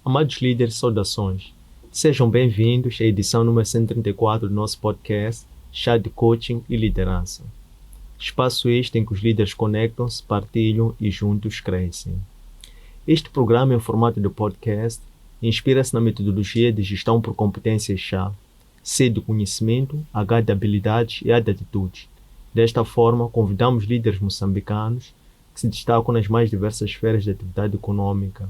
Amados líderes, saudações. Sejam bem-vindos à edição número 134 do nosso podcast Chá de Coaching e Liderança. Espaço este em que os líderes conectam-se, partilham e juntos crescem. Este programa em formato de podcast inspira-se na metodologia de gestão por competências chá, C de conhecimento, H de habilidades e A de atitudes. Desta forma, convidamos líderes moçambicanos que se destacam nas mais diversas esferas de atividade econômica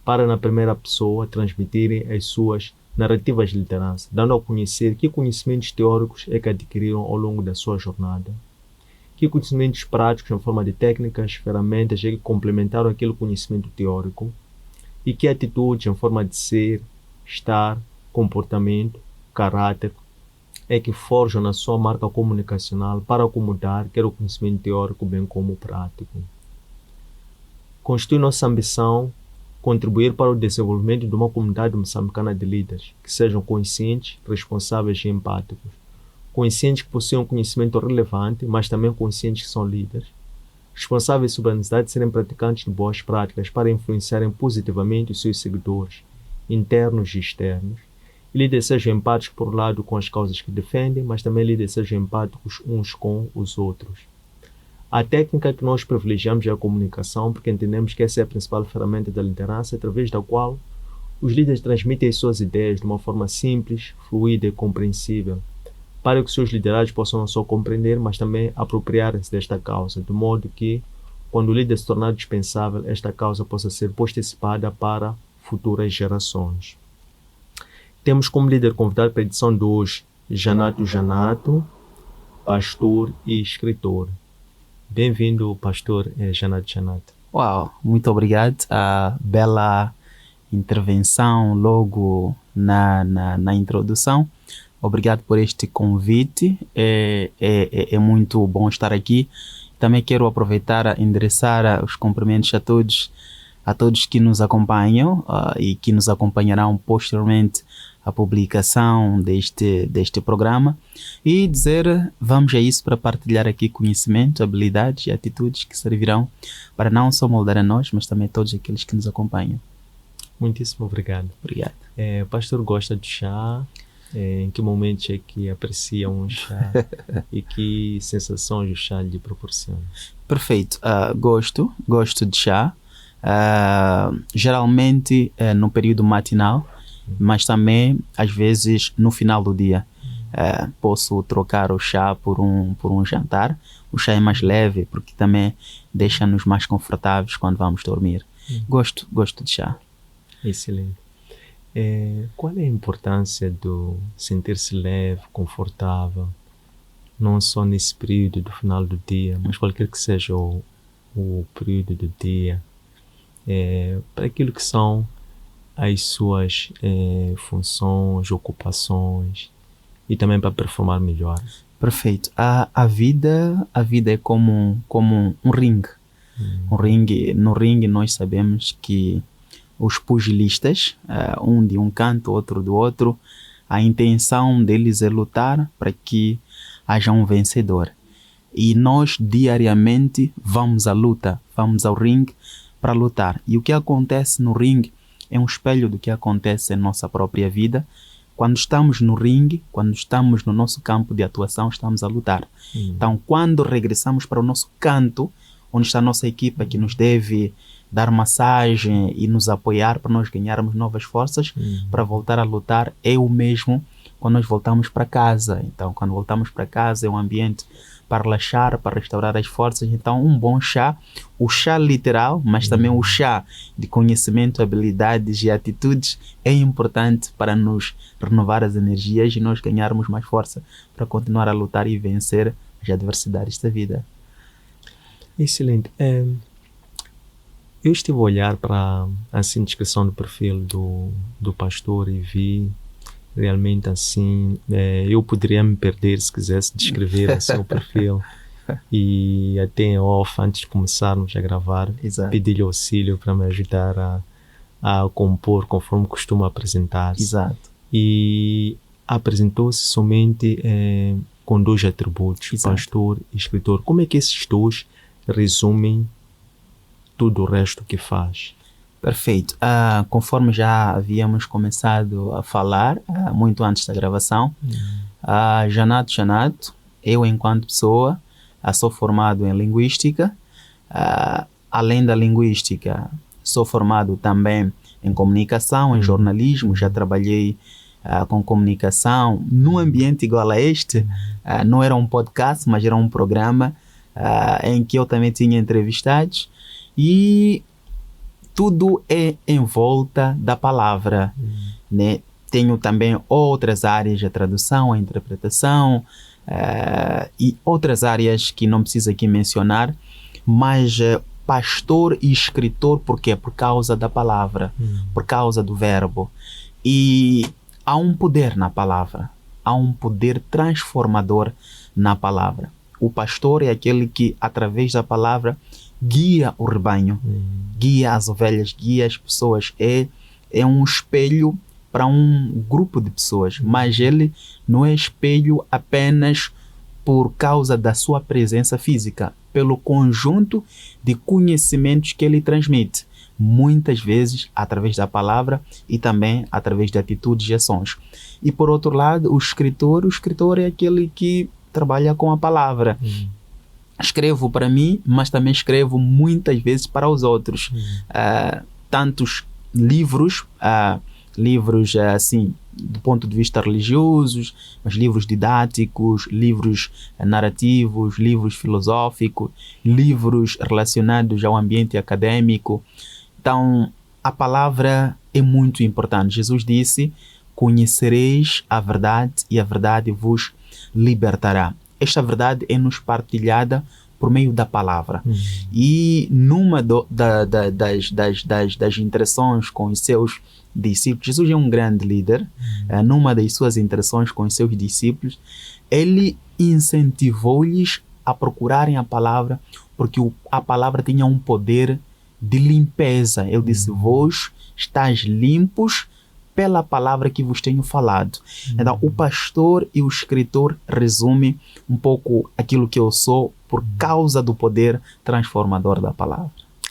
para, na primeira pessoa, transmitirem as suas narrativas de liderança, dando a conhecer que conhecimentos teóricos é que adquiriram ao longo da sua jornada, que conhecimentos práticos na forma de técnicas, ferramentas é que complementaram aquele conhecimento teórico e que atitudes em forma de ser, estar, comportamento, caráter é que forjam na sua marca comunicacional para acomodar quer o conhecimento teórico bem como o prático. Constitui nossa ambição contribuir para o desenvolvimento de uma comunidade moçambicana de líderes que sejam conscientes, responsáveis e empáticos. Conscientes que possuem um conhecimento relevante, mas também conscientes que são líderes. Responsáveis sobre a necessidade de serem praticantes de boas práticas para influenciarem positivamente os seus seguidores, internos e externos. E líderes sejam empáticos por um lado com as causas que defendem, mas também líderes sejam empáticos uns com os outros. A técnica que nós privilegiamos é a comunicação, porque entendemos que essa é a principal ferramenta da liderança, através da qual os líderes transmitem as suas ideias de uma forma simples, fluida e compreensível, para que os seus liderados possam não só compreender, mas também apropriarem-se desta causa, de modo que, quando o líder se tornar dispensável, esta causa possa ser postecipada para futuras gerações. Temos como líder convidado para a edição de hoje Janato Janato, pastor e escritor. Bem-vindo, pastor Janato Janato. Uau, muito obrigado. A bela intervenção logo na introdução. Obrigado por este convite. É muito bom estar aqui. Também quero aproveitar a endereçar os cumprimentos a todos que nos acompanham e que nos acompanharão posteriormente a publicação deste programa e dizer, vamos a isso para partilhar aqui conhecimento, habilidades e atitudes que servirão para não só moldar a nós, mas também a todos aqueles que nos acompanham. Muitíssimo obrigado. Obrigado. O pastor gosta de chá? Em que momentos é que aprecia um chá e que sensações o chá lhe proporciona? Perfeito. Gosto de chá. Geralmente no período matinal, mas também às vezes no final do dia. Posso trocar o chá por um jantar. O chá é mais leve porque também deixa-nos mais confortáveis quando vamos dormir. Gosto de chá. Excelente. Qual é a importância do sentir-se leve, confortável, não só nesse período do final do dia, mas qualquer que seja o período do dia, para aquilo que são as suas funções, ocupações e também para performar melhor? Perfeito. A vida é como um ringue. Um ringue. No ringue nós sabemos que os pugilistas, um de um canto, outro do outro, a intenção deles é lutar para que haja um vencedor. E nós diariamente vamos à luta, vamos ao ringue para lutar. E o que acontece no ringue é um espelho do que acontece em nossa própria vida. Quando estamos no ringue, quando estamos no nosso campo de atuação, estamos a lutar. Então, quando regressamos para o nosso canto, onde está a nossa equipa que nos deve dar massagem e nos apoiar para nós ganharmos novas forças para voltar a lutar, é o mesmo quando nós voltamos para casa. Então, quando voltamos para casa é um ambiente para relaxar, para restaurar as forças. Então, um bom chá, o chá literal, mas também o chá de conhecimento, habilidades e atitudes é importante para nos renovar as energias e nós ganharmos mais força para continuar a lutar e vencer as adversidades da vida. Excelente. Eu estive a olhar para a descrição do perfil do pastor e vi realmente assim, eu poderia me perder se quisesse descrever o seu perfil e até em off, antes de começarmos a gravar, pedir-lhe auxílio para me ajudar a compor conforme costuma apresentar-se. Exato. E apresentou-se somente com dois atributos, Exato. Pastor e escritor. Como é que esses dois resumem tudo o resto que faz? Perfeito. Conforme já havíamos começado a falar, muito antes da gravação, Janato, eu enquanto pessoa, sou formado em linguística. Além da linguística, sou formado também em comunicação, em jornalismo. Já trabalhei com comunicação num ambiente igual a este. Não era um podcast, mas era um programa em que eu também tinha entrevistados, e tudo é em volta da palavra, né? Tenho também outras áreas, a tradução, a interpretação, e outras áreas que não preciso aqui mencionar, mas pastor e escritor, por quê? Por causa da palavra, por causa do verbo. E há um poder na palavra, há um poder transformador na palavra. O pastor é aquele que, através da palavra, guia o rebanho, guia as ovelhas, guia as pessoas. É um espelho para um grupo de pessoas, mas ele não é espelho apenas por causa da sua presença física, pelo conjunto de conhecimentos que ele transmite, muitas vezes através da palavra e também através de atitudes e ações. E por outro lado, o escritor é aquele que trabalha com a palavra. Escrevo para mim, mas também escrevo muitas vezes para os outros. Tantos livros, assim, do ponto de vista religioso, mas livros didáticos, livros narrativos, livros filosóficos, livros relacionados ao ambiente acadêmico. Então, a palavra é muito importante. Jesus disse: conhecereis a verdade e a verdade vos libertará. Esta verdade é nos partilhada por meio da palavra. E numa das interações com os seus discípulos, Jesus é um grande líder. Numa das suas interações com os seus discípulos, ele incentivou-lhes a procurarem a palavra, porque a palavra tinha um poder de limpeza. Ele disse: vós estáis limpos pela palavra que vos tenho falado. Então, o pastor e o escritor resume um pouco aquilo que eu sou por causa do poder transformador da palavra.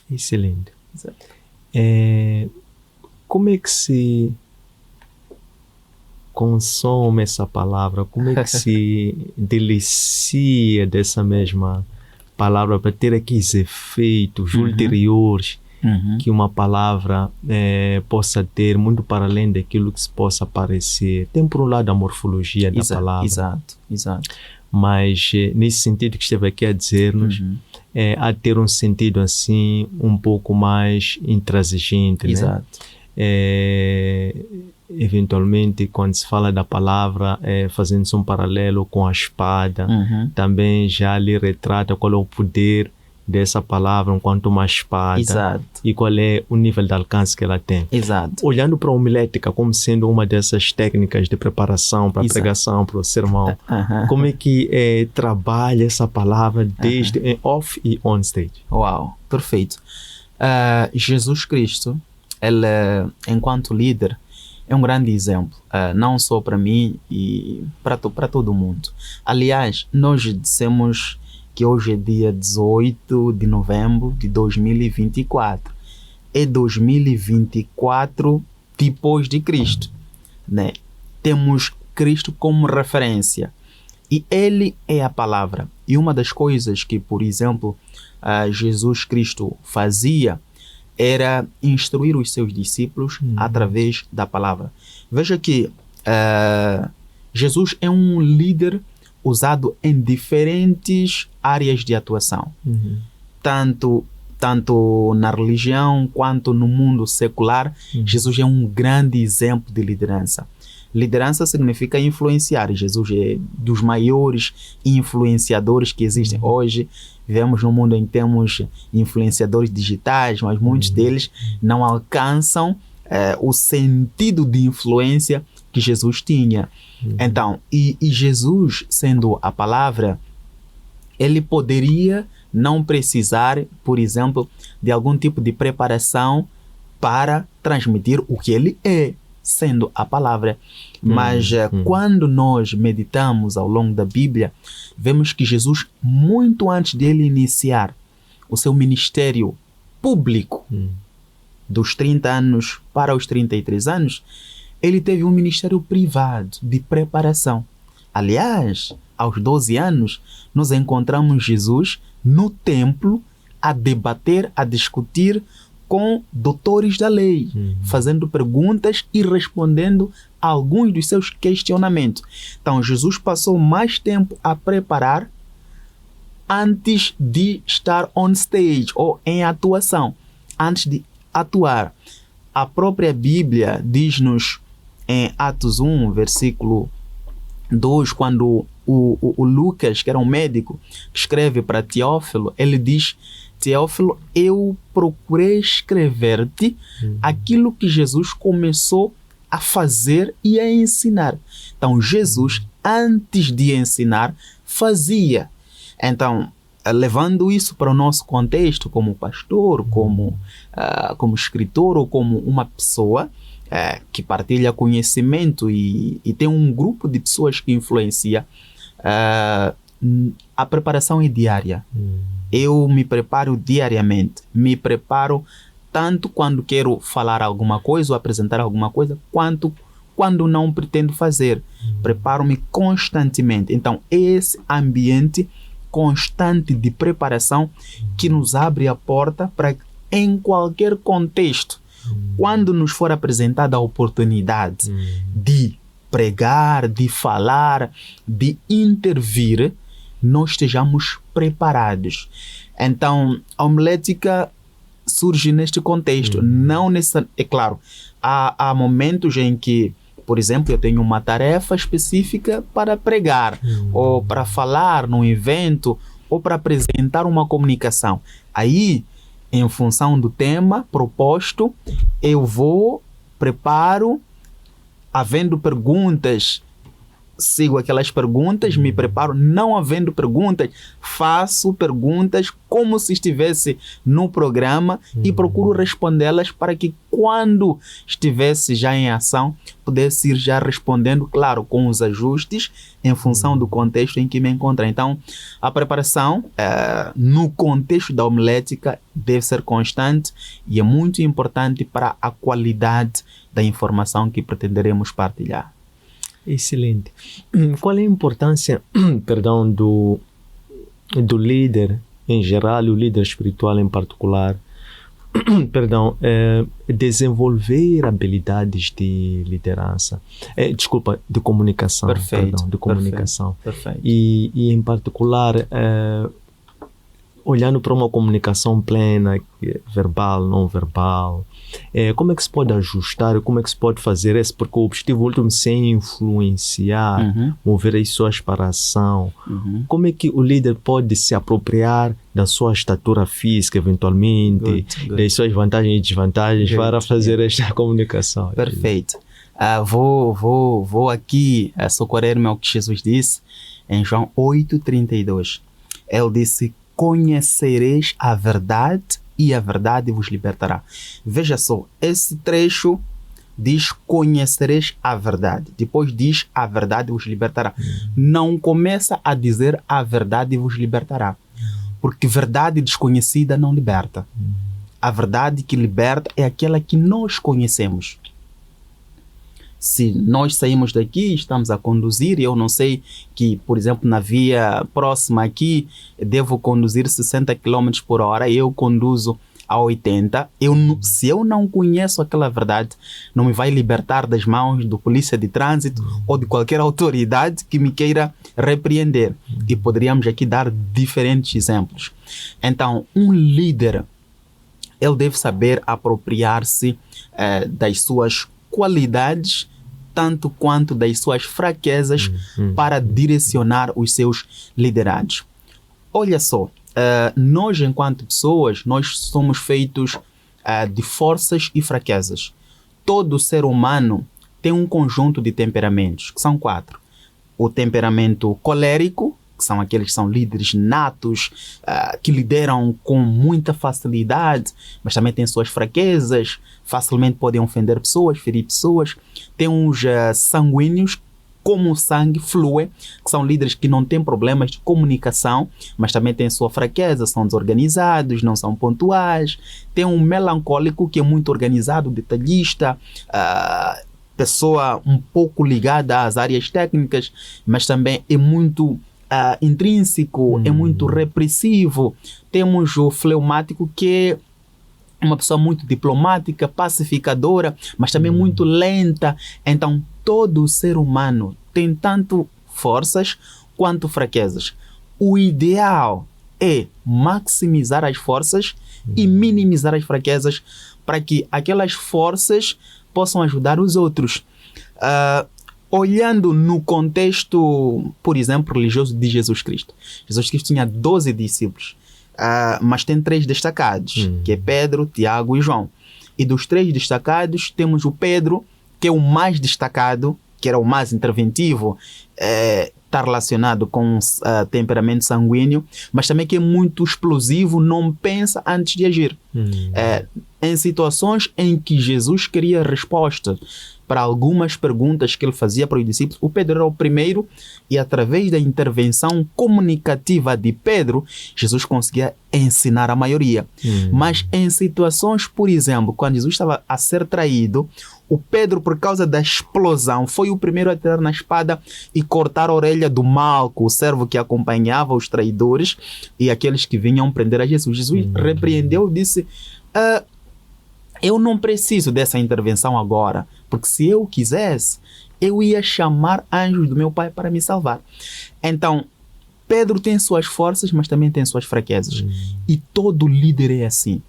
Excelente. Exato. Como é que se consome essa palavra? Como é que se delicia dessa mesma palavra para ter aqueles efeitos ulteriores que uma palavra possa ter, muito para além daquilo que se possa parecer? Tem por um lado a morfologia da palavra. Exato. Mas nesse sentido que esteve aqui a dizer-nos, a ter um sentido assim um pouco mais intransigente, exato, né? Eventualmente, quando se fala da palavra, fazendo-se um paralelo com a espada, também já lhe retrata qual é o poder dessa palavra enquanto uma espada. Exato. E qual é o nível de alcance que ela tem. Exato. Olhando para a homilética como sendo uma dessas técnicas de preparação para a pregação, para o sermão, como é que trabalha essa palavra desde off e on stage? Uau, perfeito. Jesus Cristo, ele, enquanto líder, é um grande exemplo, não só para mim e para todo mundo. Aliás, nós dissemos que hoje é dia 18 de novembro de 2024. É 2024 depois de Cristo, né? Temos Cristo como referência e Ele é a palavra. E uma das coisas que, por exemplo, Jesus Cristo fazia era instruir os seus discípulos através da palavra. Veja que Jesus é um líder usado em diferentes áreas de atuação, tanto na religião quanto no mundo secular. Jesus é um grande exemplo de liderança. Liderança significa influenciar. Jesus é dos maiores influenciadores que existem hoje. Vivemos num mundo em que temos influenciadores digitais, mas muitos deles não alcançam o sentido de influência que Jesus tinha. Então, e Jesus, sendo a palavra, ele poderia não precisar, por exemplo, de algum tipo de preparação para transmitir o que ele é, sendo a palavra. Mas quando nós meditamos ao longo da Bíblia, vemos que Jesus, muito antes dele iniciar o seu ministério público, dos 30 anos para os 33 anos, ele teve um ministério privado de preparação. Aliás, aos 12 anos, nós encontramos Jesus no templo a debater, a discutir com doutores da lei, fazendo perguntas e respondendo a alguns dos seus questionamentos. Então, Jesus passou mais tempo a preparar antes de estar on stage ou em atuação, antes de atuar. A própria Bíblia diz-nos em Atos 1, versículo 2, quando o Lucas, que era um médico, escreve para Teófilo, ele diz: Teófilo, eu procurei escrever-te aquilo que Jesus começou a fazer e a ensinar. Então, Jesus, antes de ensinar, fazia. Então, levando isso para o nosso contexto, como pastor, como escritor ou como uma pessoa que partilha conhecimento e tem um grupo de pessoas que influencia, a preparação é diária. Eu me preparo diariamente. Me preparo tanto quando quero falar alguma coisa ou apresentar alguma coisa, quanto quando não pretendo fazer. Preparo-me constantemente. Então, esse ambiente constante de preparação que nos abre a porta para, em qualquer contexto, quando nos for apresentada a oportunidade de pregar, de falar, de intervir, nós estejamos preparados. Então, a homilética surge neste contexto. Não necessariamente, é claro, há momentos em que, por exemplo, eu tenho uma tarefa específica para pregar, ou para falar num evento, ou para apresentar uma comunicação. Aí, em função do tema proposto, eu vou, preparo, havendo perguntas, sigo aquelas perguntas, me preparo. Não havendo perguntas, faço perguntas como se estivesse no programa e procuro respondê-las para que, quando estivesse já em ação, pudesse ir já respondendo, claro, com os ajustes em função do contexto em que me encontro. Então, a preparação no contexto da homilética deve ser constante e é muito importante para a qualidade da informação que pretenderemos partilhar. Excelente. Qual é a importância, perdão, do líder em geral e o líder espiritual em particular, perdão, desenvolver habilidades de liderança, de comunicação, perfeito, perdão, de comunicação. Perfeito. E em particular, olhando para uma comunicação plena, verbal, não verbal, como é que se pode ajustar, como é que se pode fazer isso? Porque o objetivo último é influenciar, mover as pessoas para a ação. Como é que o líder pode se apropriar da sua estatura física, eventualmente, das suas vantagens e desvantagens para fazer esta comunicação? Perfeito. Vou aqui socorrer-me ao que Jesus disse em João 8:32. Ele disse: conhecereis a verdade e a verdade vos libertará. Veja só, esse trecho diz: conhecereis a verdade. Depois diz: a verdade vos libertará. Não começa a dizer: a verdade vos libertará. Porque verdade desconhecida não liberta. A verdade que liberta é aquela que nós conhecemos. Se nós saímos daqui, estamos a conduzir, e eu não sei que, por exemplo, na via próxima aqui, devo conduzir 60 km por hora, eu conduzo a 80, se eu não conheço aquela verdade, não me vai libertar das mãos do polícia de trânsito ou de qualquer autoridade que me queira repreender. E poderíamos aqui dar diferentes exemplos. Então, um líder, ele deve saber apropriar-se das suas qualidades, tanto quanto das suas fraquezas, para direcionar os seus liderados. Olha só, nós, enquanto pessoas, nós somos feitos de forças e fraquezas. Todo ser humano tem um conjunto de temperamentos, que são 4. O temperamento colérico, que são aqueles que são líderes natos, que lideram com muita facilidade, mas também têm suas fraquezas, facilmente podem ofender pessoas, ferir pessoas. Tem uns sanguíneos, como o sangue flui, que são líderes que não têm problemas de comunicação, mas também têm sua fraqueza, são desorganizados, não são pontuais. Tem um melancólico que é muito organizado, detalhista, pessoa um pouco ligada às áreas técnicas, mas também é muito intrínseco, é muito repressivo. Temos o fleumático, que é uma pessoa muito diplomática, pacificadora, mas também muito lenta. Então, todo ser humano tem tanto forças quanto fraquezas. O ideal é maximizar as forças e minimizar as fraquezas para que aquelas forças possam ajudar os outros. Olhando no contexto, por exemplo, religioso de Jesus Cristo. Jesus Cristo tinha 12 discípulos. Mas tem 3 destacados, que é Pedro, Tiago e João. E dos 3 destacados, temos o Pedro, que é o mais destacado, que era o mais interventivo, está relacionado com temperamento sanguíneo, mas também que é muito explosivo, não pensa antes de agir. Em situações em que Jesus queria resposta para algumas perguntas que ele fazia para os discípulos, o Pedro era o primeiro, e através da intervenção comunicativa de Pedro, Jesus conseguia ensinar a maioria. Mas em situações, por exemplo, quando Jesus estava a ser traído, o Pedro, por causa da explosão, foi o primeiro a tirar na espada e cortar a orelha do Malco, o servo que acompanhava os traidores e aqueles que vinham prender a Jesus. Jesus repreendeu e disse: eu não preciso dessa intervenção agora, porque se eu quisesse, eu ia chamar anjos do meu Pai para me salvar. Então, Pedro tem suas forças, mas também tem suas fraquezas. E todo líder é assim.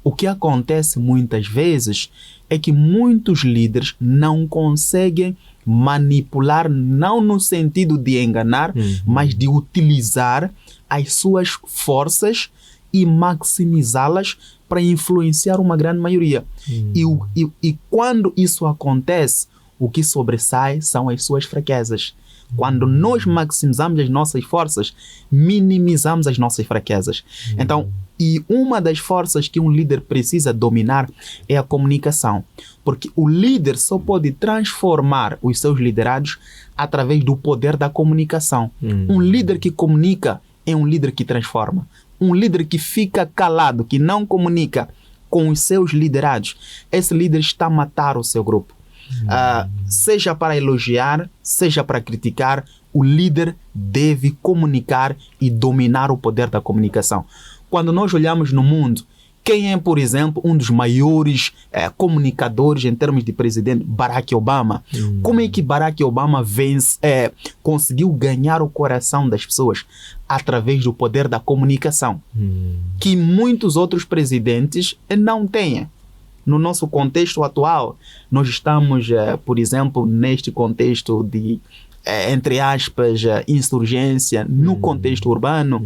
O que acontece muitas vezes é que muitos líderes não conseguem manipular, não no sentido de enganar, mas de utilizar as suas forças e maximizá-las para influenciar uma grande maioria. E quando isso acontece, o que sobressai são as suas fraquezas. Quando nós maximizamos as nossas forças, minimizamos as nossas fraquezas. Então, e uma das forças que um líder precisa dominar é a comunicação. Porque o líder só pode transformar os seus liderados através do poder da comunicação. Um líder que comunica é um líder que transforma. Um líder que fica calado, que não comunica com os seus liderados, esse líder está a matar o seu grupo. Seja para elogiar, seja para criticar, o líder deve comunicar e dominar o poder da comunicação. Quando nós olhamos no mundo, quem é, por exemplo, um dos maiores comunicadores em termos de presidente? Barack Obama. Como é que Barack Obama conseguiu ganhar o coração das pessoas? Através do poder da comunicação, que muitos outros presidentes não têm. No nosso contexto atual, nós estamos, por exemplo, neste contexto de, entre aspas, insurgência, no contexto urbano,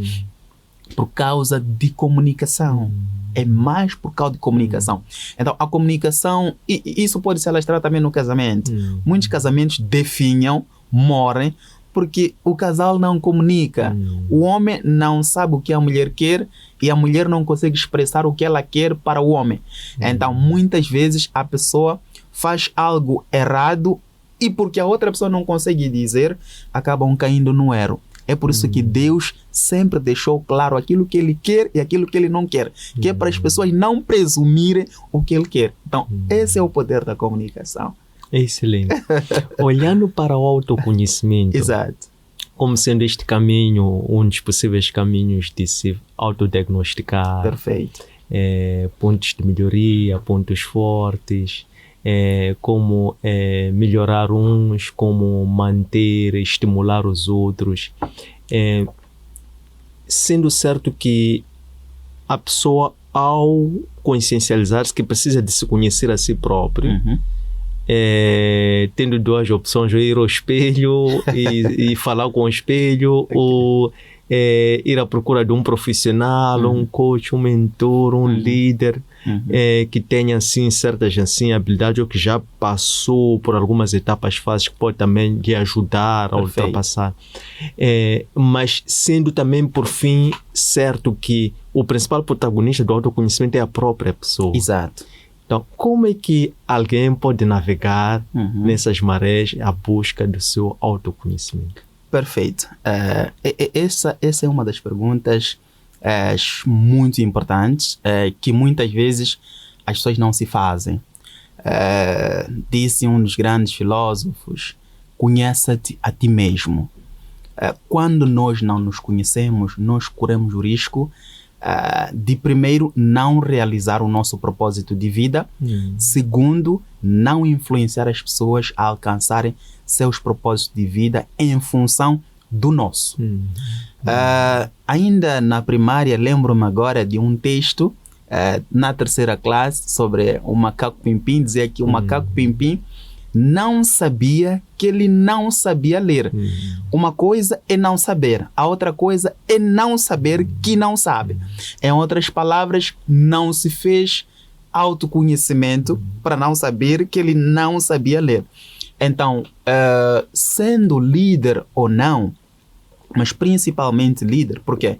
por causa de comunicação. É mais por causa de comunicação. Então, a comunicação, e isso pode se alastrar também no casamento. Muitos casamentos definham, morrem, porque o casal não comunica. O homem não sabe o que a mulher quer e a mulher não consegue expressar o que ela quer para o homem. Então, muitas vezes, a pessoa faz algo errado e porque a outra pessoa não consegue dizer, acabam caindo no erro. É por isso que Deus sempre deixou claro aquilo que Ele quer e aquilo que Ele não quer. Que é para as pessoas não presumirem o que Ele quer. Então, esse é o poder da comunicação. Excelente. Olhando para o autoconhecimento, Exato. Como sendo este caminho, um dos possíveis caminhos de se autodiagnosticar. Perfeito. Pontos de melhoria, pontos fortes, como melhorar uns, como manter, estimular os outros. Sendo certo que a pessoa, ao consciencializar-se que precisa de se conhecer a si próprio, tendo 2 opções: ir ao espelho e falar com o espelho, ou ir à procura de um profissional, um coach, um mentor, um líder que tenha assim, certas assim, habilidades, ou que já passou por algumas etapas fáceis, que pode também lhe ajudar a ultrapassar. Mas sendo também, por fim, certo que o principal protagonista do autoconhecimento é a própria pessoa. Exato. Então, como é que alguém pode navegar nessas marés à busca do seu autoconhecimento? Perfeito. Essa é uma das perguntas muito importantes que muitas vezes as pessoas não se fazem. Disse um dos grandes filósofos: conheça-te a ti mesmo. Quando nós não nos conhecemos, nós corremos o risco de, primeiro, não realizar o nosso propósito de vida. Segundo, não influenciar as pessoas a alcançarem seus propósitos de vida em função do nosso. Ainda na primária, lembro-me agora de um texto na terceira classe sobre o macaco Pimpim. Dizia que o macaco Pimpim não sabia que ele não sabia ler. Uma coisa é não saber, a outra coisa é não saber que não sabe. Em outras palavras, não se fez autoconhecimento para não saber que ele não sabia ler. Então, sendo líder ou não, mas principalmente líder, porque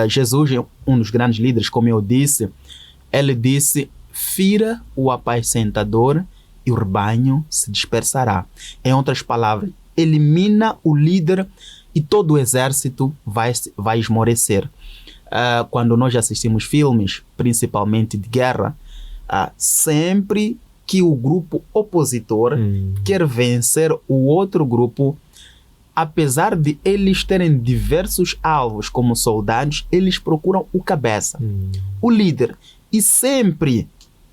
Jesus é um dos grandes líderes, como eu disse. Ele disse: fira o apacentador e o rebanho se dispersará. Em outras palavras, elimina o líder e todo o exército vai esmorecer. Quando nós assistimos filmes, principalmente de guerra, sempre que o grupo opositor quer vencer o outro grupo, apesar de eles terem diversos alvos como soldados, eles procuram o cabeça, o líder. E sempre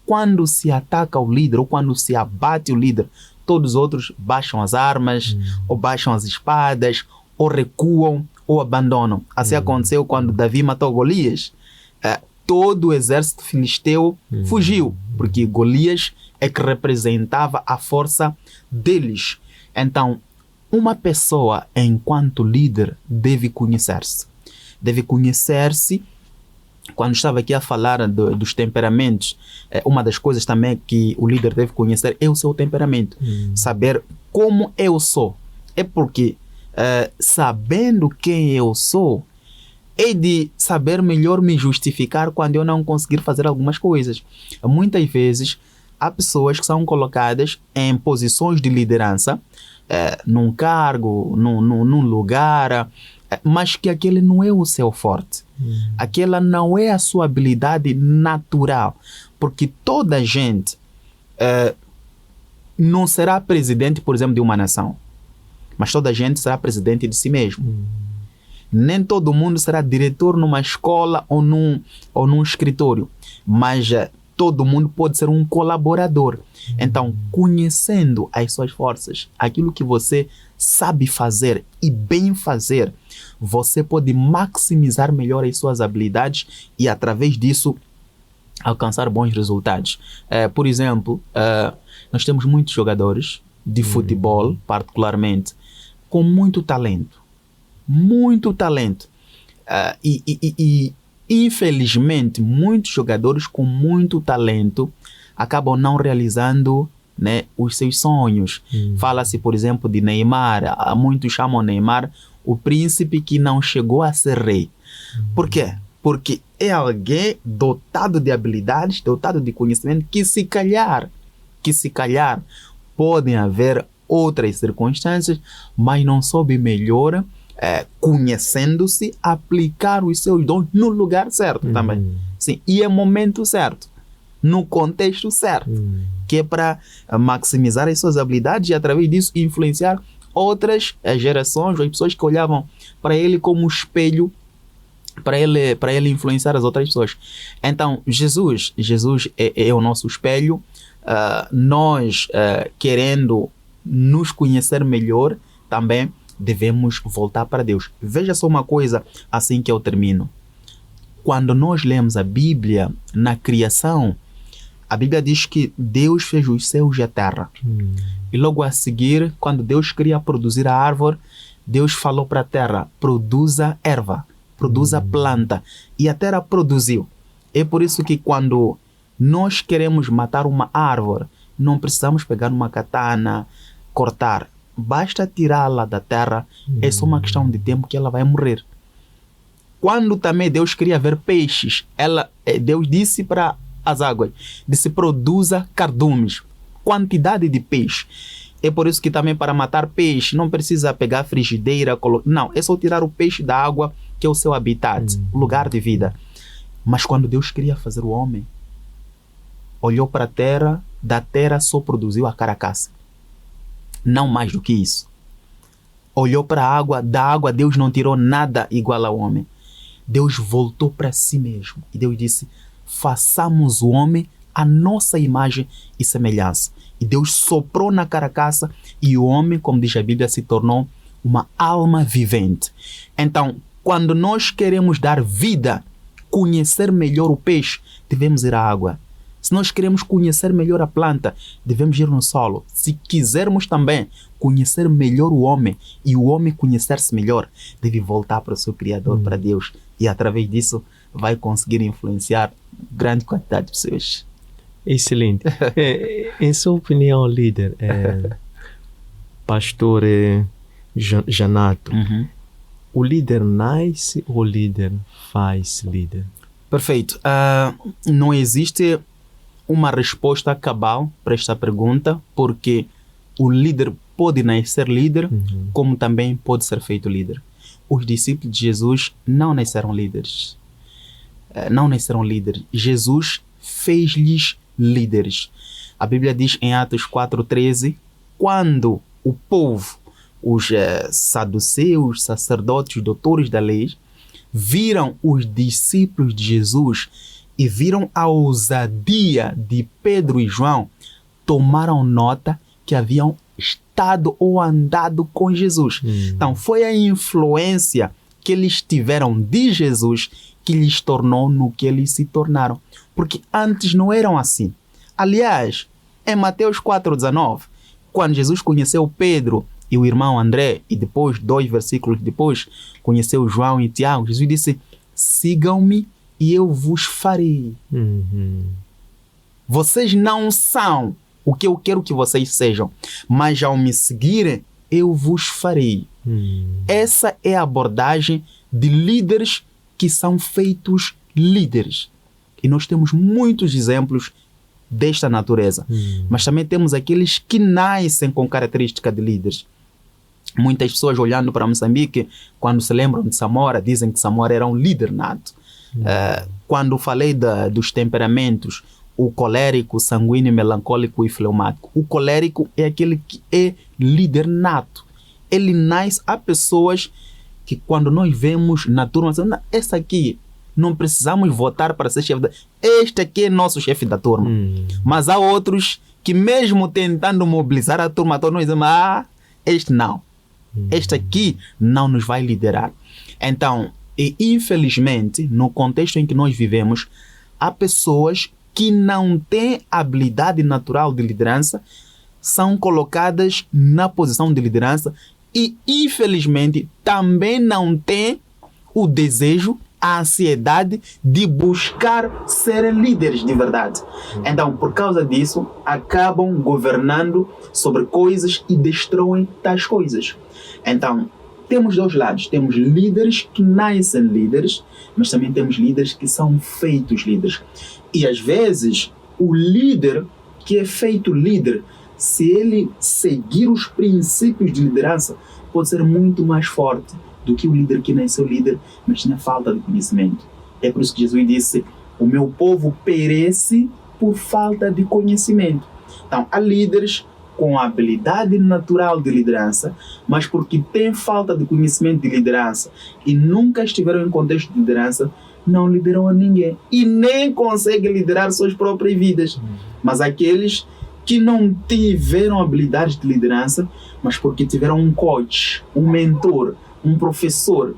quando se ataca o líder ou quando se abate o líder, todos os outros baixam as armas, ou baixam as espadas, ou recuam, ou abandonam. Assim aconteceu quando Davi matou Golias. Todo o exército filisteu fugiu, porque Golias é que representava a força deles. Então, uma pessoa, enquanto líder, deve conhecer-se. Deve conhecer-se. Quando estava aqui a falar dos temperamentos, uma das coisas também que o líder deve conhecer é o seu temperamento. Saber como eu sou. É porque, sabendo quem eu sou, é de saber melhor me justificar quando eu não conseguir fazer algumas coisas. Muitas vezes, há pessoas que são colocadas em posições de liderança, num cargo, num lugar, mas que aquele não é o seu forte. Aquela não é a sua habilidade natural. Porque toda gente não será presidente, por exemplo, de uma nação. Mas toda gente será presidente de si mesmo. Nem todo mundo será diretor numa escola ou num escritório. Mas todo mundo pode ser um colaborador. Então, conhecendo as suas forças, aquilo que você sabe fazer e bem fazer, você pode maximizar melhor as suas habilidades e, através disso, alcançar bons resultados. Por exemplo, nós temos muitos jogadores de futebol, particularmente, com muito talento. Muito talento. E infelizmente, muitos jogadores com muito talento acabam não realizando, né, os seus sonhos. Fala-se, por exemplo, de Neymar. Muitos chamam Neymar o príncipe que não chegou a ser rei. Por quê? Porque é alguém dotado de habilidades, dotado de conhecimento, que se calhar podem haver outras circunstâncias, mas não soube melhor, conhecendo-se, aplicar os seus dons no lugar certo também. Sim, e é momento certo, no contexto certo, que é para maximizar as suas habilidades e, através disso, influenciar outras gerações, ou pessoas que olhavam para ele como espelho, para ele influenciar as outras pessoas. Então, Jesus é o nosso espelho. Nós, querendo nos conhecer melhor, também devemos voltar para Deus. Veja só uma coisa, assim que eu termino. Quando nós lemos a Bíblia, na criação, a Bíblia diz que Deus fez os céus e a terra. E logo a seguir, quando Deus queria produzir a árvore, Deus falou para a terra: produza erva, produza planta. E a terra produziu. É por isso que quando nós queremos matar uma árvore, não precisamos pegar uma katana, cortar. Basta tirá-la da terra, é só uma questão de tempo que ela vai morrer. Quando também Deus queria ver peixes, Deus disse para as águas, de se produza cardumes, quantidade de peixe. É por isso que também para matar peixe não precisa pegar frigideira, não, é só tirar o peixe da água, que é o seu habitat, o lugar de vida. Mas quando Deus queria fazer o homem, olhou para a terra, da terra só produziu a carcaça. Não mais do que isso. Olhou para a água, da água Deus não tirou nada igual ao homem. Deus voltou para si mesmo. E Deus disse, façamos o homem a nossa imagem e semelhança. E Deus soprou na carcaça e o homem, como diz a Bíblia, se tornou uma alma vivente. Então, quando nós queremos dar vida, conhecer melhor o peixe, devemos ir à água. Se nós queremos conhecer melhor a planta, devemos ir no solo. Se quisermos também conhecer melhor o homem e o homem conhecer-se melhor, deve voltar para o seu Criador, para Deus. E através disso vai conseguir influenciar grande quantidade de pessoas. Excelente. Em sua opinião, líder, pastor Janato, o líder nasce ou o líder faz líder? Perfeito. Não existe uma resposta cabal para esta pergunta, porque o líder pode nascer líder, como também pode ser feito líder. Os discípulos de Jesus não nasceram líderes. Jesus fez-lhes líderes. A Bíblia diz em Atos 4:13, quando o povo, os saduceus, sacerdotes, doutores da lei, viram os discípulos de Jesus e viram a ousadia de Pedro e João, tomaram nota que haviam estado ou andado com Jesus. Então, foi a influência que eles tiveram de Jesus que lhes tornou no que eles se tornaram. Porque antes não eram assim. Aliás, em Mateus 4:19, quando Jesus conheceu Pedro e o irmão André, e depois, 2 versículos depois, conheceu João e Tiago, Jesus disse, sigam-me e eu vos farei. Vocês não são o que eu quero que vocês sejam, mas ao me seguirem, eu vos farei. Essa é a abordagem de líderes que são feitos líderes. E nós temos muitos exemplos desta natureza. Mas também temos aqueles que nascem com característica de líderes. Muitas pessoas olhando para Moçambique, quando se lembram de Samora, dizem que Samora era um líder nato. Quando falei dos temperamentos, o colérico, sanguíneo, melancólico e fleumático. O colérico é aquele que é líder nato. Ele nasce a pessoas que quando nós vemos na turma, essa aqui, não precisamos votar para ser chefe da... Este aqui é nosso chefe da turma. Mas há outros que mesmo tentando mobilizar a turma, nós dizemos, este não. Este aqui não nos vai liderar. Então, e infelizmente, no contexto em que nós vivemos, há pessoas que não têm habilidade natural de liderança, são colocadas na posição de liderança e, infelizmente, também não têm o desejo, a ansiedade de buscar ser líderes de verdade. Então, por causa disso, acabam governando sobre coisas e destroem tais coisas. Então, temos dois lados. Temos líderes que nascem líderes, mas também temos líderes que são feitos líderes. E às vezes, o líder que é feito líder, se ele seguir os princípios de liderança, pode ser muito mais forte do que o líder que nasceu líder, mas tinha falta de conhecimento. É por isso que Jesus disse, o meu povo perece por falta de conhecimento. Então, há líderes com a habilidade natural de liderança, mas porque têm falta de conhecimento de liderança e nunca estiveram em contexto de liderança, não lideram a ninguém e nem conseguem liderar suas próprias vidas. Mas aqueles que não tiveram habilidade de liderança, mas porque tiveram um coach, um mentor, um professor,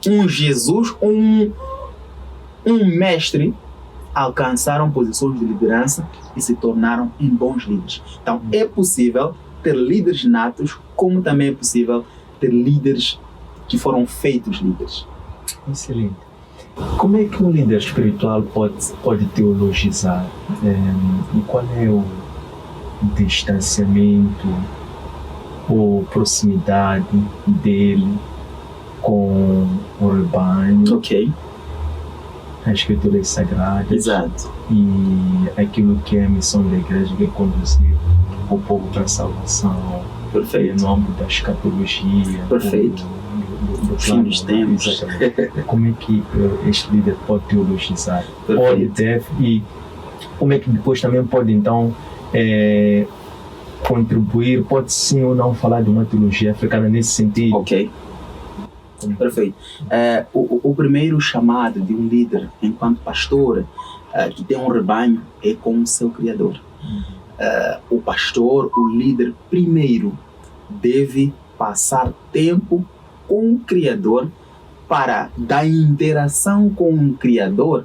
um Jesus, um mestre, alcançaram posições de liderança e se tornaram em bons líderes. Então, é possível ter líderes natos, como também é possível ter líderes que foram feitos líderes. Excelente. Como é que um líder espiritual pode teologizar? E qual é o distanciamento ou proximidade dele com o rebanho? Ok. as escrituras sagradas. Exato. E aquilo que é a missão da igreja, que é conduzir o povo para a salvação. Perfeito. No âmbito da escatologia. Perfeito. Do fim dos tempos. Como é que este líder pode teologizar? Pode, deve, e como é que depois também pode então contribuir, pode sim ou não falar de uma teologia africana nesse sentido? Ok. Perfeito. O primeiro chamado de um líder enquanto pastor que tem um rebanho é com o seu Criador. O pastor, o líder, primeiro deve passar tempo com o Criador para, da interação com o Criador,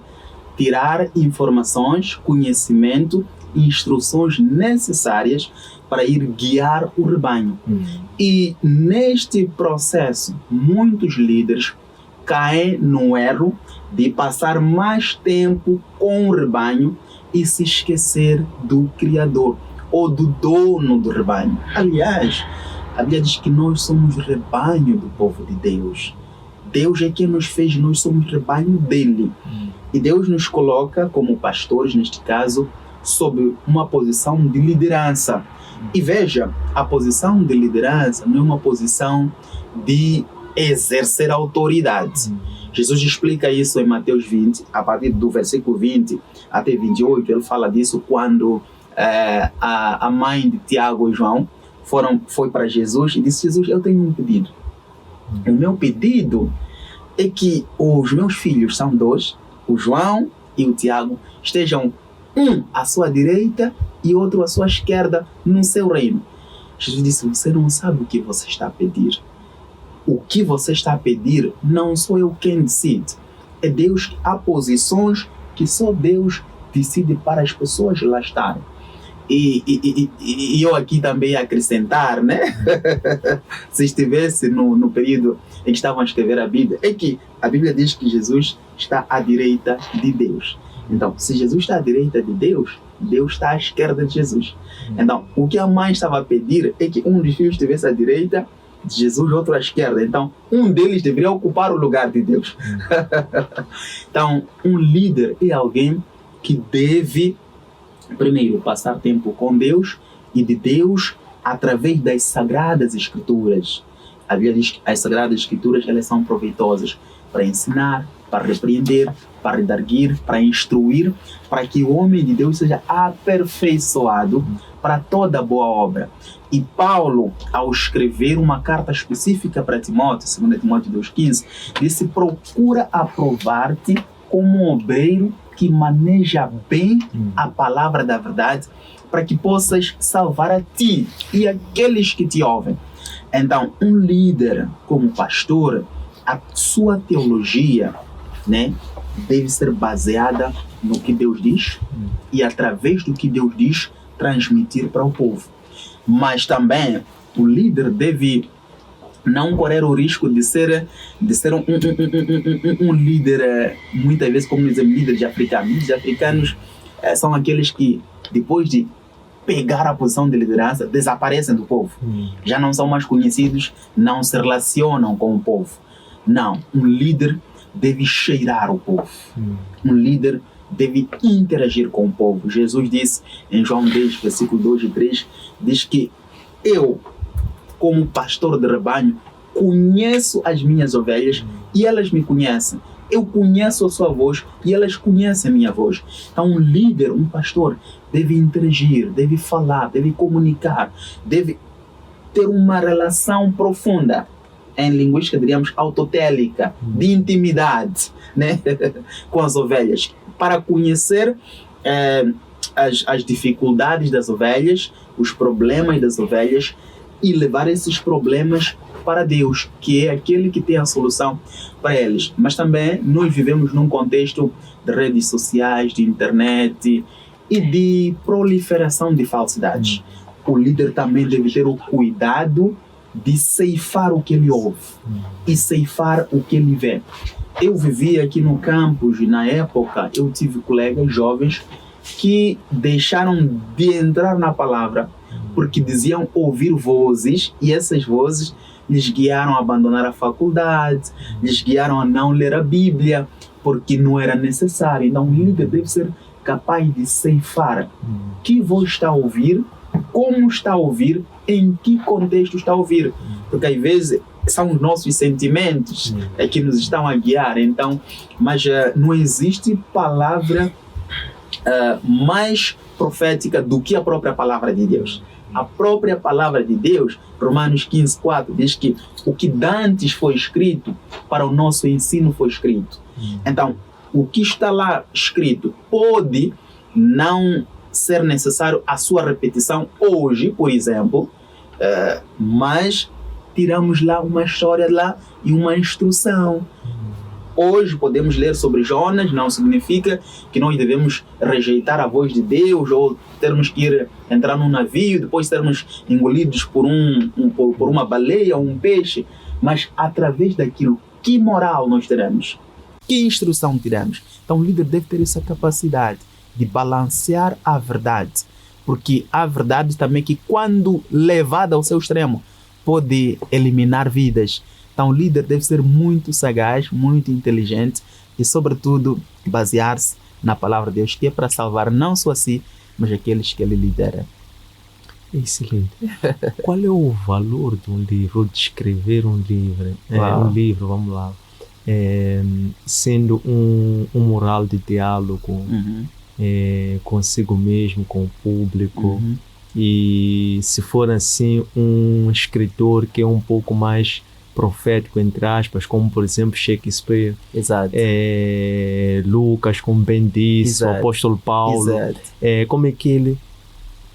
tirar informações, conhecimento e instruções necessárias para ir guiar o rebanho. E neste processo, muitos líderes caem no erro de passar mais tempo com o rebanho e se esquecer do Criador ou do dono do rebanho. Aliás, a Bíblia diz que nós somos rebanho do povo de Deus. Deus é quem nos fez, nós somos rebanho dele. E Deus nos coloca como pastores, neste caso, sob uma posição de liderança. E veja, a posição de liderança não é uma posição de exercer autoridade. Jesus explica isso em Mateus 20, a partir do versículo 20 até 28, ele fala disso quando a mãe de Tiago e João foi para Jesus e disse: Jesus, eu tenho um pedido. O meu pedido é que os meus filhos, são dois, o João e o Tiago, estejam um à sua direita e outro à sua esquerda no seu reino. Jesus disse: você não sabe o que você está a pedir. O que você está a pedir não sou eu quem decide. É Deus. Há posições que só Deus decide para as pessoas lá estarem. E eu aqui também acrescentar, né? Se estivesse no período em que estavam a escrever a Bíblia, é que a Bíblia diz que Jesus está à direita de Deus. Então, se Jesus está à direita de Deus, Deus está à esquerda de Jesus. Então, o que a mãe estava a pedir é que um dos filhos estivesse à direita de Jesus, outro à esquerda. Então, um deles deveria ocupar o lugar de Deus. Então, um líder é alguém que deve, primeiro, passar tempo com Deus e de Deus através das Sagradas Escrituras. A Bíblia diz que as Sagradas Escrituras, elas são proveitosas para ensinar, para repreender, para redarguir, para instruir, para que o homem de Deus seja aperfeiçoado para toda boa obra. E Paulo, ao escrever uma carta específica para Timóteo, 2 Timóteo 2,15, disse: procura aprovar-te como um obreiro que maneja bem a palavra da verdade, para que possas salvar a ti e aqueles que te ouvem. Então, um líder como pastor, a sua teologia, né, deve ser baseada no que Deus diz e, através do que Deus diz, transmitir para o povo. Mas também o líder deve não correr o risco de ser um líder, muitas vezes, como dizemos, líderes africanos. Líderes africanos são aqueles que, depois de pegar a posição de liderança, desaparecem do povo. Já não são mais conhecidos, não se relacionam com o povo. Não, um líder deve cheirar o povo. Um líder deve interagir com o povo. Jesus disse em João 10, versículo 2 e 3, diz que eu, como pastor de rebanho, conheço as minhas ovelhas e elas me conhecem. Eu conheço a sua voz e elas conhecem a minha voz. Então, um líder, um pastor, deve interagir, deve falar, deve comunicar, deve ter uma relação profunda. Em linguística, diríamos, autotélica, de intimidade, né? Com as ovelhas, para conhecer as dificuldades das ovelhas, os problemas das ovelhas, e levar esses problemas para Deus, que é aquele que tem a solução para eles. Mas também nós vivemos num contexto de redes sociais, de internet e de proliferação de falsidades. O líder também deve ter o cuidado de ceifar o que ele ouve e ceifar o que ele vê. Eu vivia aqui no campus e, na época, eu tive colegas jovens que deixaram de entrar na palavra porque diziam ouvir vozes, e essas vozes lhes guiaram a abandonar a faculdade, lhes guiaram a não ler a Bíblia, porque não era necessário. Então, o líder deve ser capaz de ceifar que voz está a ouvir, como está a ouvir, em que contexto está a ouvir. Porque às vezes são os nossos sentimentos que nos estão a guiar. Então, mas não existe palavra mais profética do que a própria palavra de Deus. A própria palavra de Deus, Romanos 15:4, diz que o que dantes foi escrito, para o nosso ensino foi escrito. Então, o que está lá escrito pode não ser necessário a sua repetição hoje, por exemplo, mas tiramos lá uma história lá e uma instrução. Hoje podemos ler sobre Jonas, não significa que nós devemos rejeitar a voz de Deus ou termos que entrar num navio, depois sermos engolidos por uma baleia ou um peixe, mas através daquilo, que moral nós teremos? Que instrução tiramos? Então o líder deve ter essa capacidade de balancear a verdade, porque a verdade também que quando levada ao seu extremo pode eliminar vidas. Então o líder deve ser muito sagaz, muito inteligente e sobretudo basear-se na palavra de Deus, que é para salvar não só a si, mas aqueles que ele lidera. Excelente. Qual é o valor de um livro, de escrever um livro? Um livro, vamos lá. Sendo um moral de diálogo consigo mesmo, com o público, e se for assim um escritor que é um pouco mais profético, entre aspas, como por exemplo Shakespeare, Lucas, como bem disse, o apóstolo Paulo, como é que ele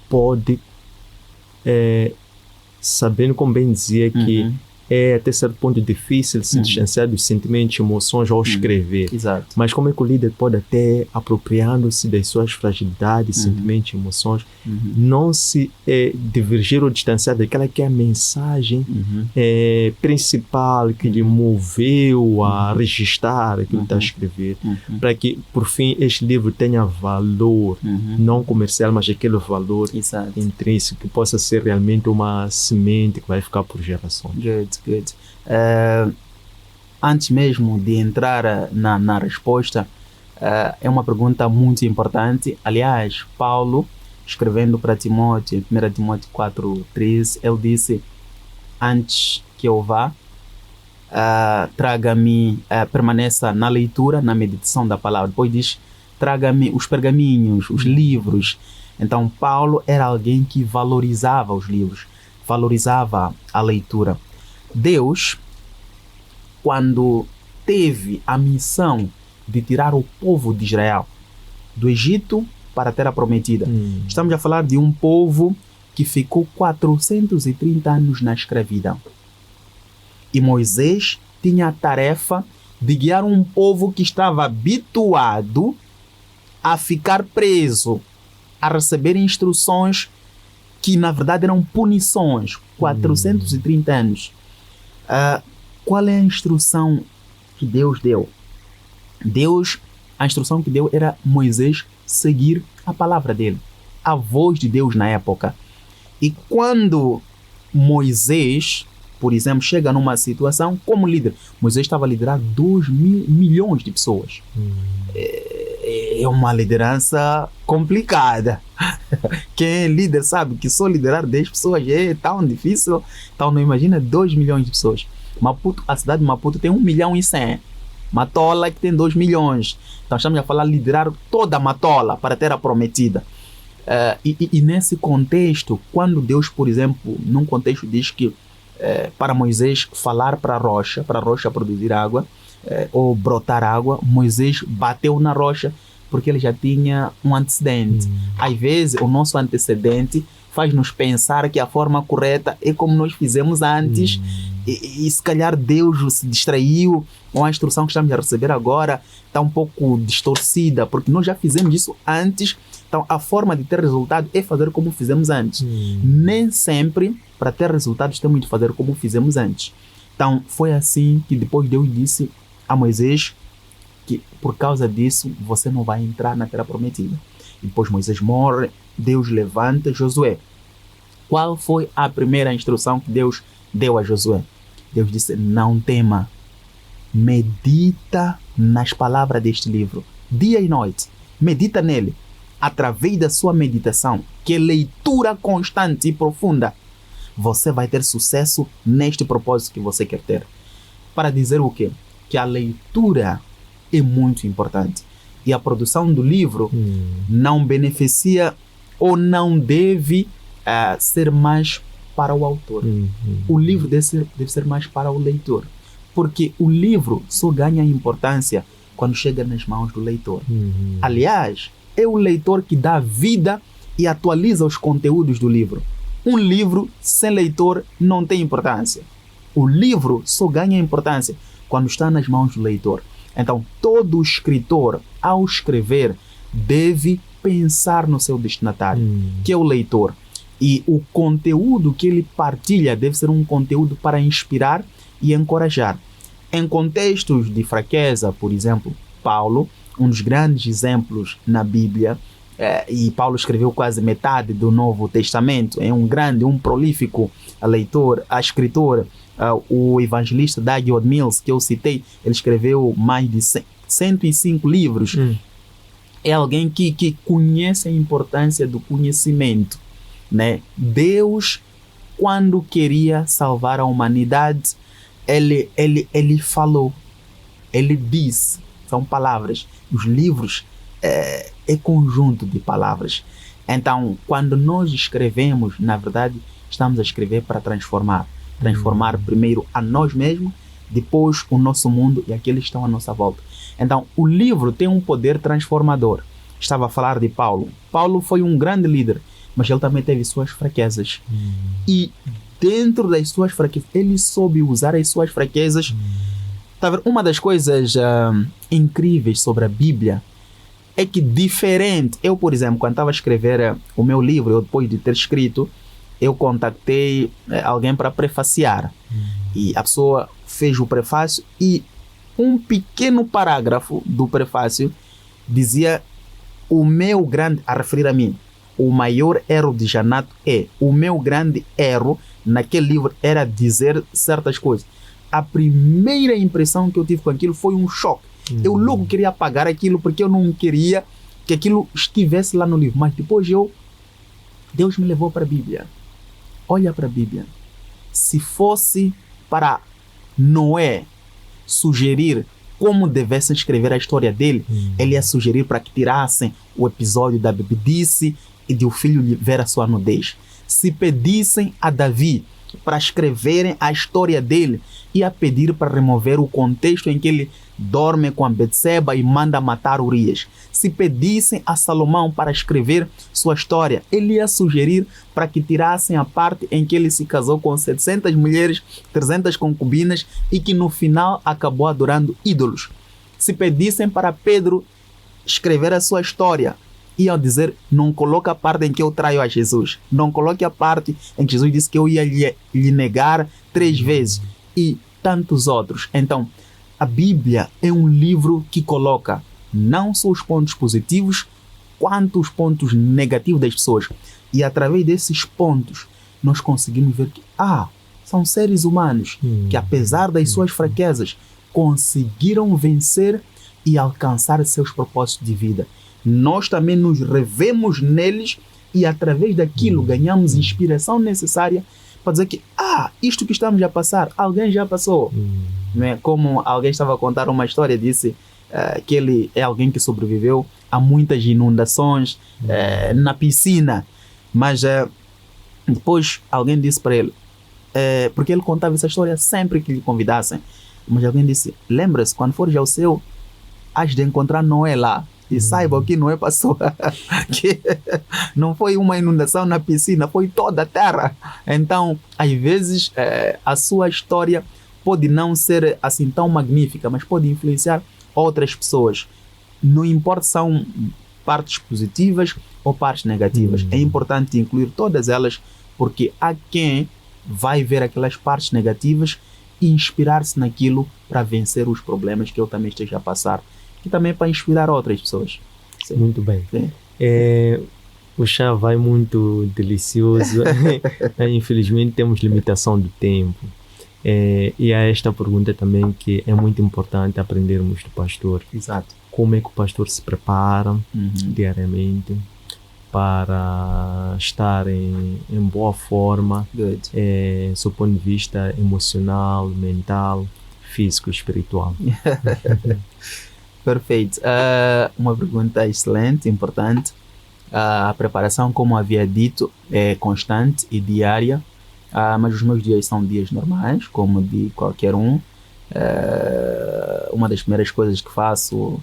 pode, sabendo, como bem dizia, que é até certo ponto difícil se distanciar dos sentimentos e emoções ao escrever. Mas como é que o líder pode até, apropriando-se das suas fragilidades, sentimentos e emoções, não se divergir ou distanciar daquela que é a mensagem principal que lhe moveu a registrar aquilo que está a escrever, para que, por fim, este livro tenha valor, não comercial, mas aquele valor intrínseco, que possa ser realmente uma semente que vai ficar por gerações. Good. Antes mesmo de entrar na resposta, é uma pergunta muito importante. Aliás, Paulo, escrevendo para Timóteo, em 1 Timóteo 4:13, ele disse: antes que eu vá, traga-me, permaneça na leitura, na meditação da palavra. Depois diz: traga-me os pergaminhos, os livros. Então, Paulo era alguém que valorizava os livros, valorizava a leitura. Deus, quando teve a missão de tirar o povo de Israel do Egito para a Terra Prometida, estamos a falar de um povo que ficou 430 anos na escravidão. E Moisés tinha a tarefa de guiar um povo que estava habituado a ficar preso, a receber instruções que na verdade eram punições. 430 anos. Qual é a instrução que Deus deu? A instrução que deu era Moisés seguir a palavra dele, a voz de Deus na época. E quando Moisés, por exemplo, chega numa situação como líder, Moisés estava a liderar 2 milhões de pessoas. É uma liderança complicada. Quem é líder sabe que só liderar 10 pessoas é tão difícil. Então não imagina 2 milhões de pessoas. Maputo, a cidade de Maputo tem 1 milhão e 100. Matola que tem 2 milhões. Então estamos a falar de liderar toda Matola para a Terra Prometida. E nesse contexto, quando Deus, por exemplo, num contexto diz que para Moisés falar para a rocha produzir água, ou brotar água, Moisés bateu na rocha porque ele já tinha um antecedente. Às vezes o nosso antecedente faz-nos pensar que a forma correta é como nós fizemos antes, e se calhar Deus se distraiu, ou a instrução que estamos a receber agora está um pouco distorcida, porque nós já fizemos isso antes. Então a forma de ter resultado é fazer como fizemos antes. Nem sempre para ter resultados temos de fazer como fizemos antes. Então foi assim que depois Deus disse a Moisés que por causa disso você não vai entrar na Terra Prometida. E depois Moisés morre, Deus levanta Josué. Qual foi a primeira instrução que Deus deu a Josué? Deus disse, não tema, medita nas palavras deste livro, dia e noite, medita nele. Através da sua meditação, que é leitura constante e profunda, você vai ter sucesso neste propósito que você quer ter. Para dizer o quê? Que a leitura é muito importante. E a produção do livro não beneficia ou não deve ser mais para o autor. O livro deve ser mais para o leitor. Porque o livro só ganha importância quando chega nas mãos do leitor. Aliás, é o leitor que dá vida e atualiza os conteúdos do livro. Um livro sem leitor não tem importância. O livro só ganha importância quando está nas mãos do leitor. Então, todo escritor, ao escrever, deve pensar no seu destinatário, que é o leitor. E o conteúdo que ele partilha deve ser um conteúdo para inspirar e encorajar. Em contextos de fraqueza, por exemplo, Paulo, um dos grandes exemplos na Bíblia, e Paulo escreveu quase metade do Novo Testamento, é um prolífico leitor, escritor, o evangelista Doug Mills, que eu citei, ele escreveu mais de 105 livros. É alguém que conhece a importância do conhecimento, né? Deus, quando queria salvar a humanidade, ele falou, ele disse, são palavras. Os livros é conjunto de palavras. Então, quando nós escrevemos, na verdade, estamos a escrever para transformar primeiro a nós mesmos, depois o nosso mundo e aqueles que estão à nossa volta. Então, o livro tem um poder transformador. Estava a falar de Paulo. Paulo foi um grande líder, mas ele também teve suas fraquezas. E dentro das suas fraquezas, ele soube usar as suas fraquezas. Uma das coisas incríveis sobre a Bíblia é que diferente... Eu, por exemplo, quando estava a escrever o meu livro, depois de ter escrito, eu contactei alguém para prefaciar. E a pessoa fez o prefácio e um pequeno parágrafo do prefácio dizia a referir a mim, o maior erro de Janato o meu grande erro naquele livro era dizer certas coisas. A primeira impressão que eu tive com aquilo foi um choque. Eu logo queria apagar aquilo porque eu não queria que aquilo estivesse lá no livro. Mas depois Deus me levou para a Bíblia. Olha para a Bíblia. Se fosse para Noé sugerir como devessem escrever a história dele, ele ia sugerir para que tirassem o episódio da bebidice e de o filho ver a sua nudez. Se pedissem a Davi para escreverem a história dele, ia pedir para remover o contexto em que ele dorme com a Betseba e manda matar Urias. Se pedissem a Salomão para escrever sua história, ele ia sugerir para que tirassem a parte em que ele se casou com 700 mulheres, 300 concubinas e que no final acabou adorando ídolos. Se pedissem para Pedro escrever a sua história, iam dizer, não coloque a parte em que eu traio a Jesus. Não coloque a parte em que Jesus disse que eu ia lhe negar 3 vezes. E tantos outros. Então, a Bíblia é um livro que coloca não só os pontos positivos, quanto os pontos negativos das pessoas. E através desses pontos, nós conseguimos ver que, são seres humanos que, apesar das suas fraquezas, conseguiram vencer e alcançar seus propósitos de vida. Nós também nos revemos neles e através daquilo ganhamos inspiração necessária para dizer que isto que estamos a passar, alguém já passou. Não é? Como alguém estava a contar uma história, disse que ele é alguém que sobreviveu a muitas inundações na piscina, mas depois alguém disse para ele, porque ele contava essa história sempre que lhe convidassem, mas alguém disse, lembra-se, quando fores ao céu, has de encontrar Noé lá. E saiba que Noé passou, que não foi uma inundação na piscina, foi toda a terra. Então, às vezes, a sua história pode não ser assim tão magnífica, mas pode influenciar outras pessoas. Não importa se são partes positivas ou partes negativas. É importante incluir todas elas, porque há quem vai ver aquelas partes negativas e inspirar-se naquilo para vencer os problemas que eu também esteja a passar. E também para inspirar outras pessoas. Sim. Muito bem. O chá vai muito delicioso. Infelizmente temos limitação do tempo. E há esta pergunta também que é muito importante aprendermos do pastor. Exato. Como é que o pastor se prepara diariamente para estar em boa forma, do ponto de vista emocional, mental, físico e espiritual? Perfeito. Uma pergunta excelente, importante. A preparação, como havia dito, é constante e diária, mas os meus dias são dias normais, como de qualquer um. Uma das primeiras coisas que faço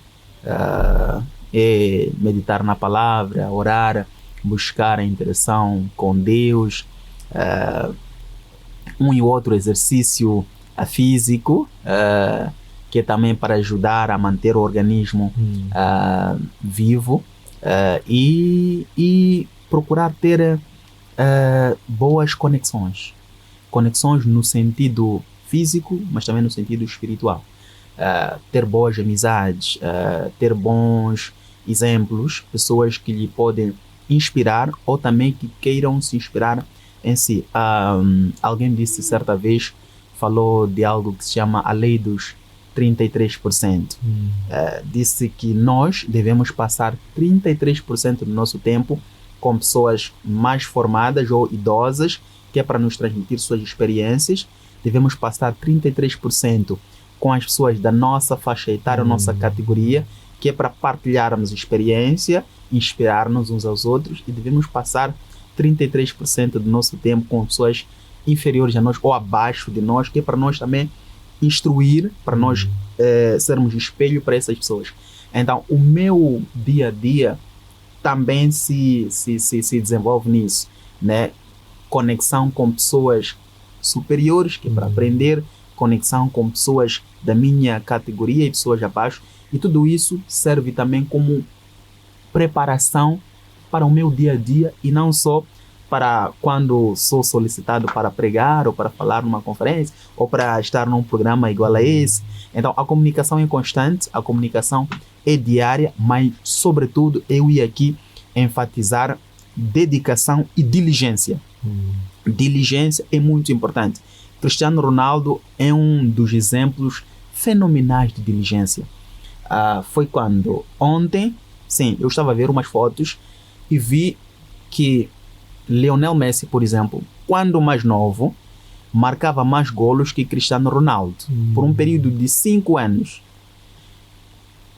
é meditar na palavra, orar, buscar a interação com Deus, um e outro exercício físico, que é também para ajudar a manter o organismo vivo, e procurar ter boas conexões no sentido físico, mas também no sentido espiritual. Ter boas amizades, ter bons exemplos, pessoas que lhe podem inspirar ou também que queiram se inspirar em si. Alguém disse certa vez, falou de algo que se chama a lei dos 33%. Disse que nós devemos passar 33% do nosso tempo com pessoas mais formadas ou idosas, que é para nos transmitir suas experiências. Devemos passar 33% com as pessoas da nossa faixa etária, nossa categoria, que é para partilharmos experiência, inspirar-nos uns aos outros, e devemos passar 33% do nosso tempo com pessoas inferiores a nós ou abaixo de nós, que é para nós também instruir, para nós sermos espelho para essas pessoas. Então, o meu dia a dia também se desenvolve nisso, né? Conexão com pessoas superiores, que é para aprender, conexão com pessoas da minha categoria e pessoas abaixo, e tudo isso serve também como preparação para o meu dia a dia, e não só para quando sou solicitado para pregar ou para falar numa conferência ou para estar num programa igual a esse. Então, a comunicação é constante, a comunicação é diária, mas sobretudo eu ia aqui enfatizar dedicação e diligência. Diligência é muito importante. Cristiano Ronaldo é um dos exemplos fenomenais de diligência. Foi quando ontem, sim, eu estava a ver umas fotos e vi que Lionel Messi, por exemplo, quando mais novo, marcava mais golos que Cristiano Ronaldo, por um período de 5 anos.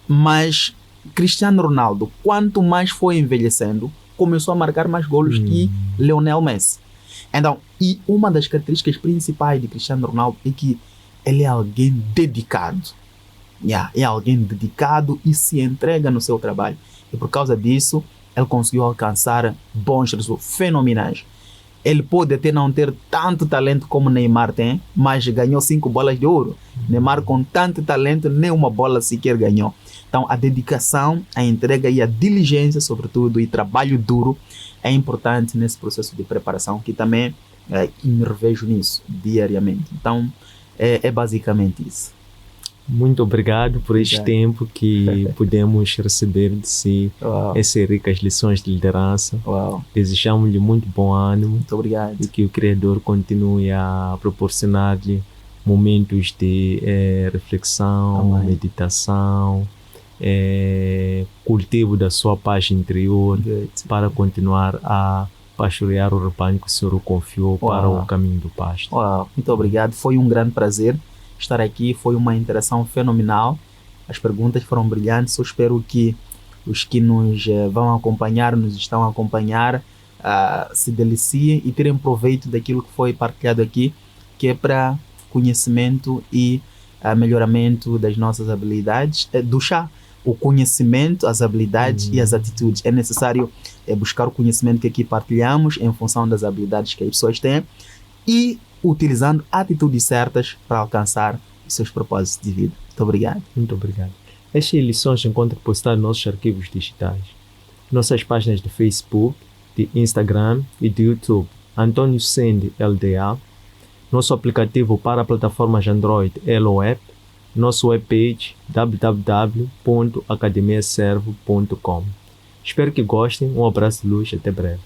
Mas Cristiano Ronaldo, quanto mais foi envelhecendo, começou a marcar mais golos que Lionel Messi. Então, e uma das características principais de Cristiano Ronaldo é que ele é alguém dedicado. É alguém dedicado e se entrega no seu trabalho. E por causa disso, ele conseguiu alcançar bons resultados fenomenais. Ele pode até não ter tanto talento como Neymar tem, mas ganhou 5 bolas de ouro. Neymar, com tanto talento, nem uma bola sequer ganhou. Então, a dedicação, a entrega e a diligência, sobretudo, e trabalho duro, é importante nesse processo de preparação, que também me revejo nisso diariamente. Então, é basicamente isso. Muito obrigado por este tempo que pudemos receber de si, essas ricas lições de liderança. Desejamos-lhe muito bom ânimo. Muito obrigado. E que o Criador continue a proporcionar-lhe momentos de reflexão, Amém. meditação, cultivo da sua paz interior, para continuar a pastorear o rebanho que o Senhor o confiou para o caminho do pasto. Muito obrigado. Foi um grande prazer estar aqui, foi uma interação fenomenal. As perguntas foram brilhantes. Eu espero que os que nos vão acompanhar, nos estão a acompanhar, se deliciem e terem proveito daquilo que foi partilhado aqui, que é para conhecimento e melhoramento das nossas habilidades, do chá. O conhecimento, as habilidades e as atitudes. É necessário buscar o conhecimento que aqui partilhamos em função das habilidades que as pessoas têm e utilizando atitudes certas para alcançar os seus propósitos de vida. Muito obrigado. Muito obrigado. Estas lições encontram postadas nos nossos arquivos digitais, nossas páginas de Facebook, de Instagram e de YouTube, Antônio Sende LDA, nosso aplicativo para plataformas Android LOApp, nosso webpage www.academiaservo.com. Espero que gostem. Um abraço de luz. Até breve.